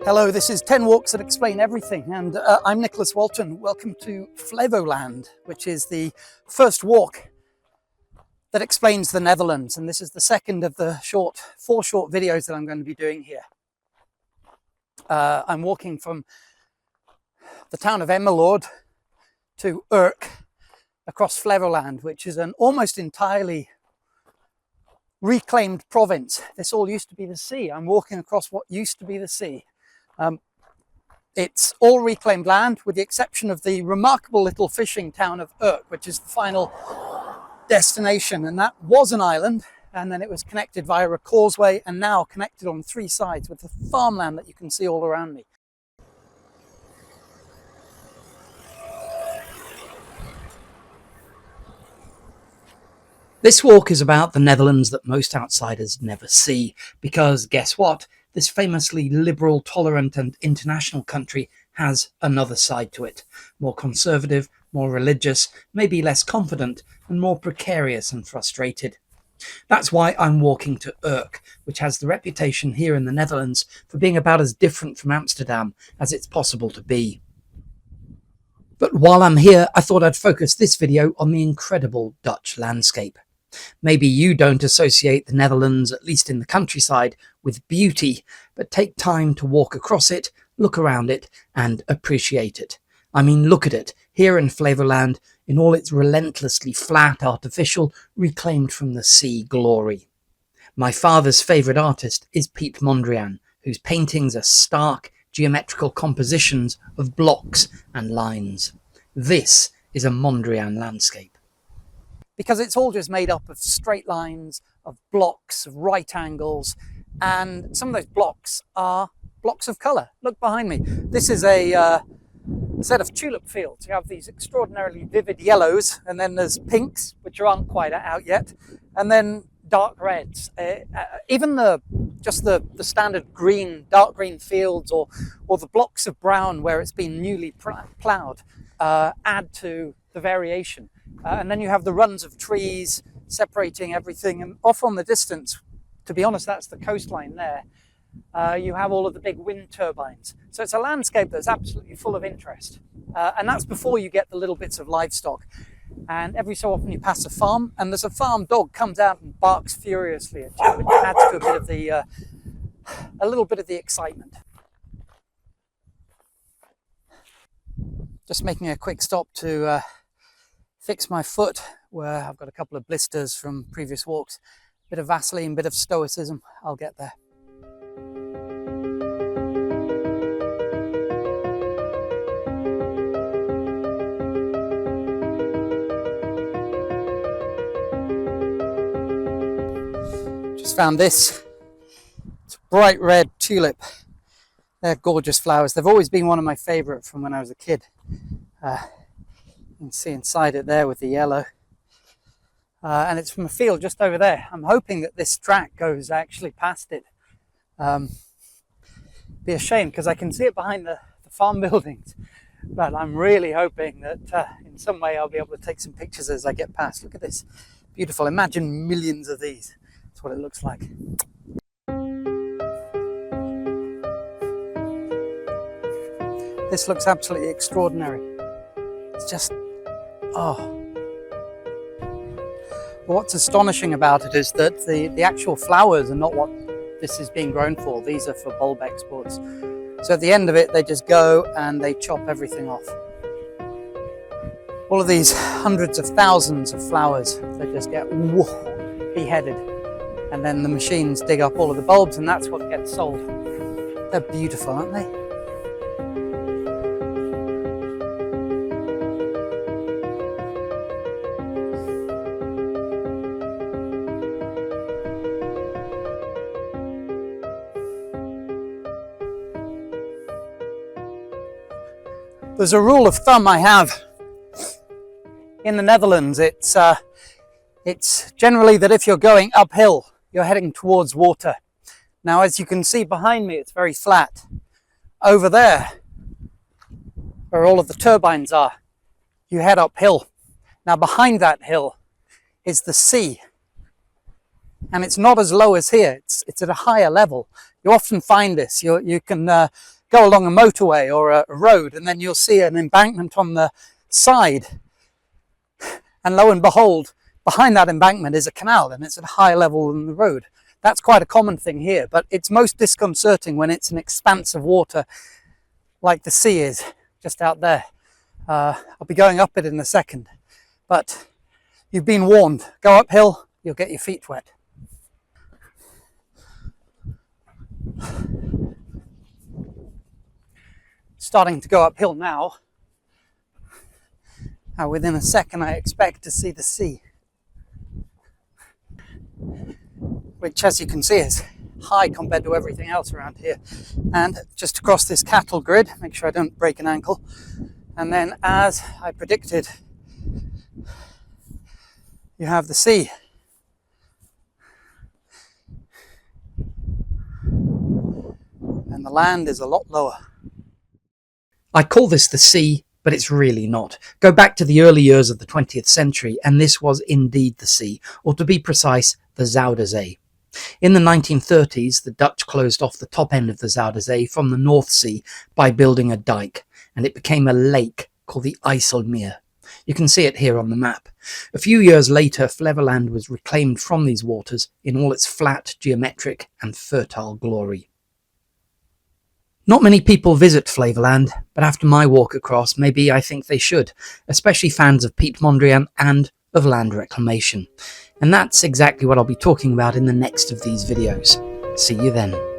Hello, this is 10 Walks That Explain Everything, and I'm Nicholas Walton. Welcome to Flevoland, which is the first walk that explains the Netherlands, and this is the second of the four short videos that I'm going to be doing here. I'm walking from the town of Emmeloord to Urk across Flevoland, which is an almost entirely reclaimed province. This all used to be the sea. I'm walking across what used to be the sea. It's all reclaimed land with the exception of the remarkable little fishing town of Urk, which is the final destination, and that was an island, and then it was connected via a causeway and now connected on three sides with the farmland that you can see all around me. This walk is about the Netherlands that most outsiders never see, because guess what? This famously liberal, tolerant and international country has another side to it. More conservative, more religious, maybe less confident, and more precarious and frustrated. That's why I'm walking to Urk, which has the reputation here in the Netherlands for being about as different from Amsterdam as it's possible to be. But while I'm here, I thought I'd focus this video on the incredible Dutch landscape. Maybe you don't associate the Netherlands, at least in the countryside, with beauty, but take time to walk across it, look around it, and appreciate it. I mean, look at it, here in Flevoland, in all its relentlessly flat, artificial, reclaimed from the sea glory. My father's favourite artist is Piet Mondrian, whose paintings are stark, geometrical compositions of blocks and lines. This is a Mondrian landscape. Because it's all just made up of straight lines, of blocks, of right angles, and some of those blocks are blocks of colour. Look behind me. This is a set of tulip fields. You have these extraordinarily vivid yellows, and then there's pinks, which aren't quite out yet, and then dark reds. Even the standard green, dark green fields, or the blocks of brown where it's been newly ploughed, add to the variation. And then you have the runs of trees separating everything, and off on the distance, to be honest, that's the coastline there. You have all of the big wind turbines. So it's a landscape that's absolutely full of interest. And that's before you get the little bits of livestock. And every so often you pass a farm, and there's a farm dog comes out and barks furiously at you, which adds to a little bit of the excitement. Just making a quick stop to fix my foot, where I've got a couple of blisters from previous walks. Bit of Vaseline, bit of stoicism, I'll get there. Just found this. It's a bright red tulip. They're gorgeous flowers. They've always been one of my favourite from when I was a kid. You can see inside it there with the yellow. And it's from a field just over there. I'm hoping that this track goes actually past it. Be a shame because I can see it behind the farm buildings. But I'm really hoping that in some way I'll be able to take some pictures as I get past. Look at this. Beautiful. Imagine millions of these. That's what it looks like. This looks absolutely extraordinary. It's just, oh. What's astonishing about it is that the actual flowers are not what this is being grown for. These are for bulb exports. So at the end of it, they just go and they chop everything off. All of these hundreds of thousands of flowers, they just get beheaded. And then the machines dig up all of the bulbs, and that's what gets sold. They're beautiful, aren't they? There's a rule of thumb I have in the Netherlands. It's generally that if you're going uphill, you're heading towards water. Now, as you can see behind me, it's very flat. Over there, where all of the turbines are, you head uphill. Now, behind that hill is the sea. And it's not as low as here, it's at a higher level. You often find this. You can go along a motorway or a road, and then you'll see an embankment on the side. And lo and behold, behind that embankment is a canal, and it's at a higher level than the road. That's quite a common thing here, but it's most disconcerting when it's an expanse of water like the sea is just out there. I'll be going up it in a second, but you've been warned. Go uphill, you'll get your feet wet. Starting to go uphill now. Now within a second I expect to see the sea, which as you can see is high compared to everything else around here. And just across this cattle grid, make sure I don't break an ankle, and then as I predicted, you have the sea. And the land is a lot lower. I call this the sea, but it's really not. Go back to the early years of the 20th century, and this was indeed the sea, or to be precise, the Zuiderzee. In the 1930s, the Dutch closed off the top end of the Zuiderzee from the North Sea by building a dike, and it became a lake called the IJsselmeer. You can see it here on the map. A few years later, Flevoland was reclaimed from these waters in all its flat, geometric and fertile glory. Not many people visit Flevoland, but after my walk across, maybe I think they should, especially fans of Piet Mondrian and of land reclamation. And that's exactly what I'll be talking about in the next of these videos. See you then.